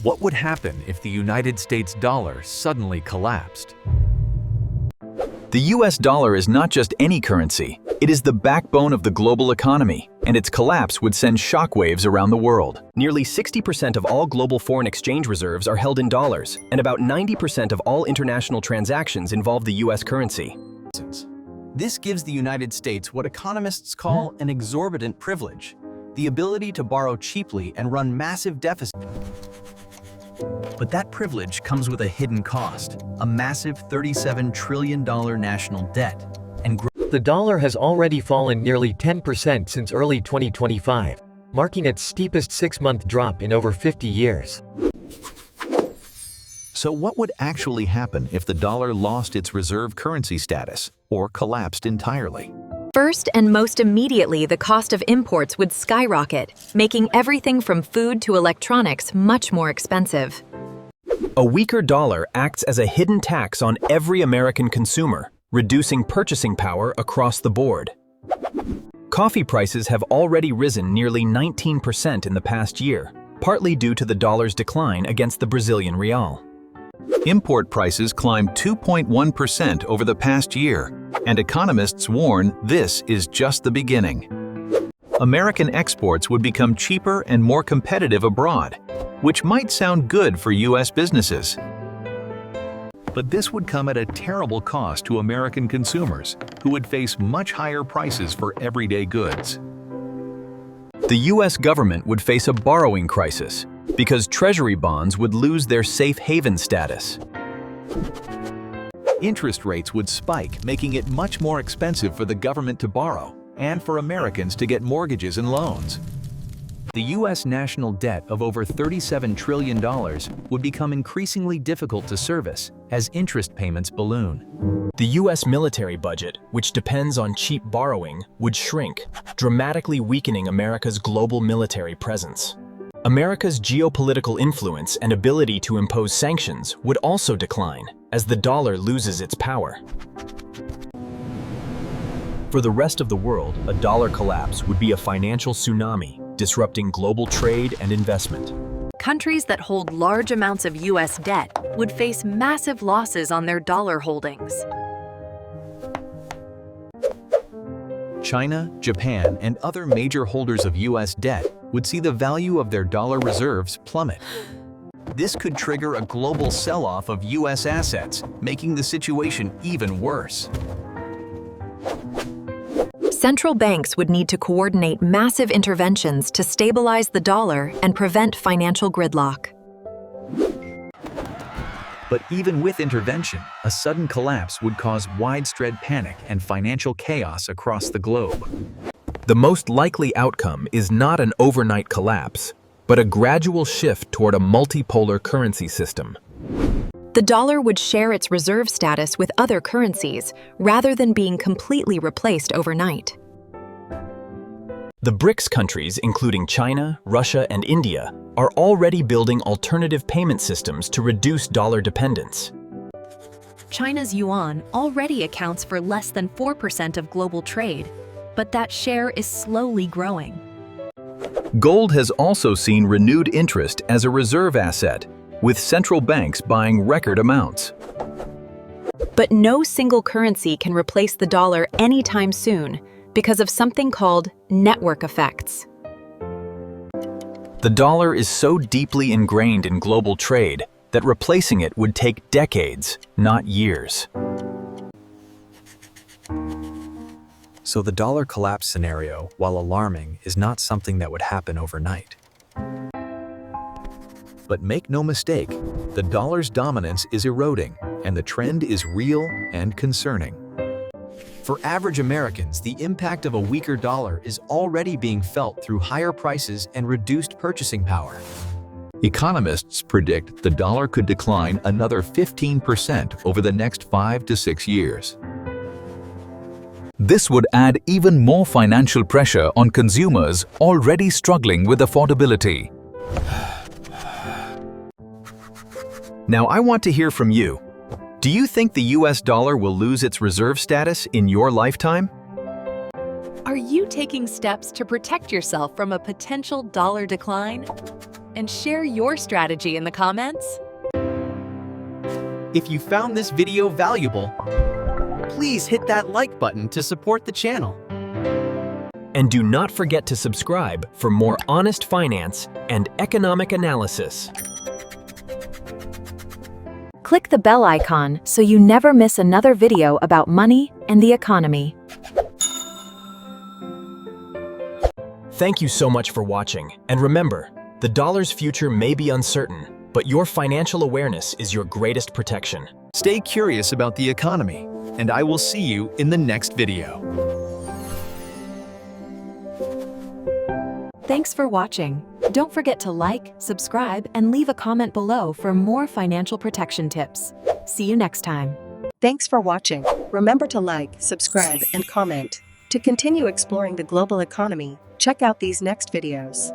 What would happen if the United States dollar suddenly collapsed? The US dollar is not just any currency, it is the backbone of the global economy, and its collapse would send shockwaves around the world. Nearly 60% of all global foreign exchange reserves are held in dollars, and about 90% of all international transactions involve the US currency. This gives the United States what economists call an exorbitant privilege, the ability to borrow cheaply and run massive deficits. But that privilege comes with a hidden cost, a massive $37 trillion national debt, and the dollar has already fallen nearly 10% since early 2025, marking its steepest 6-month drop in over 50 years. So what would actually happen if the dollar lost its reserve currency status or collapsed entirely? First and most immediately, the cost of imports would skyrocket, making everything from food to electronics much more expensive. A weaker dollar acts as a hidden tax on every American consumer, reducing purchasing power across the board. Coffee prices have already risen nearly 19% in the past year, partly due to the dollar's decline against the Brazilian real. Import prices climbed 2.1% over the past year, and economists warn this is just the beginning. American exports would become cheaper and more competitive abroad, which might sound good for U.S. businesses. But this would come at a terrible cost to American consumers, who would face much higher prices for everyday goods. The US government would face a borrowing crisis because Treasury bonds would lose their safe haven status. Interest rates would spike, making it much more expensive for the government to borrow and for Americans to get mortgages and loans. The U.S. national debt of over $37 trillion would become increasingly difficult to service as interest payments balloon. The US military budget, which depends on cheap borrowing, would shrink, dramatically weakening America's global military presence. America's geopolitical influence and ability to impose sanctions would also decline as the dollar loses its power. For the rest of the world, a dollar collapse would be a financial tsunami, disrupting global trade and investment. Countries that hold large amounts of U.S. debt would face massive losses on their dollar holdings. China, Japan, and other major holders of U.S. debt would see the value of their dollar reserves plummet. This could trigger a global sell-off of U.S. assets, making the situation even worse. Central banks would need to coordinate massive interventions to stabilize the dollar and prevent financial gridlock. But even with intervention, a sudden collapse would cause widespread panic and financial chaos across the globe. The most likely outcome is not an overnight collapse, but a gradual shift toward a multipolar currency system. The dollar would share its reserve status with other currencies, rather than being completely replaced overnight. The BRICS countries, including China, Russia, and India, are already building alternative payment systems to reduce dollar dependence. China's yuan already accounts for less than 4% of global trade, but that share is slowly growing. Gold has also seen renewed interest as a reserve asset, with central banks buying record amounts. But no single currency can replace the dollar anytime soon because of something called network effects. The dollar is so deeply ingrained in global trade that replacing it would take decades, not years. So the dollar collapse scenario, while alarming, is not something that would happen overnight. But make no mistake, the dollar's dominance is eroding, and the trend is real and concerning. For average Americans, the impact of a weaker dollar is already being felt through higher prices and reduced purchasing power. Economists predict the dollar could decline another 15% over the next 5 to 6 years. This would add even more financial pressure on consumers already struggling with affordability. Now I want to hear from you. Do you think the US dollar will lose its reserve status in your lifetime? Are you taking steps to protect yourself from a potential dollar decline? and share your strategy in the comments. If you found this video valuable, please hit that like button to support the channel. And do not forget to subscribe for more honest finance and economic analysis. Click the bell icon so you never miss another video about money and the economy. Thank you so much for watching, and remember, the dollar's future may be uncertain, but your financial awareness is your greatest protection. Stay curious about the economy, and I will see you in the next video. Thanks for watching. Don't forget to like, subscribe, and leave a comment below for more financial protection tips. See you next time. Thanks for watching. Remember to like, subscribe, and comment. To continue exploring the global economy, check out these next videos.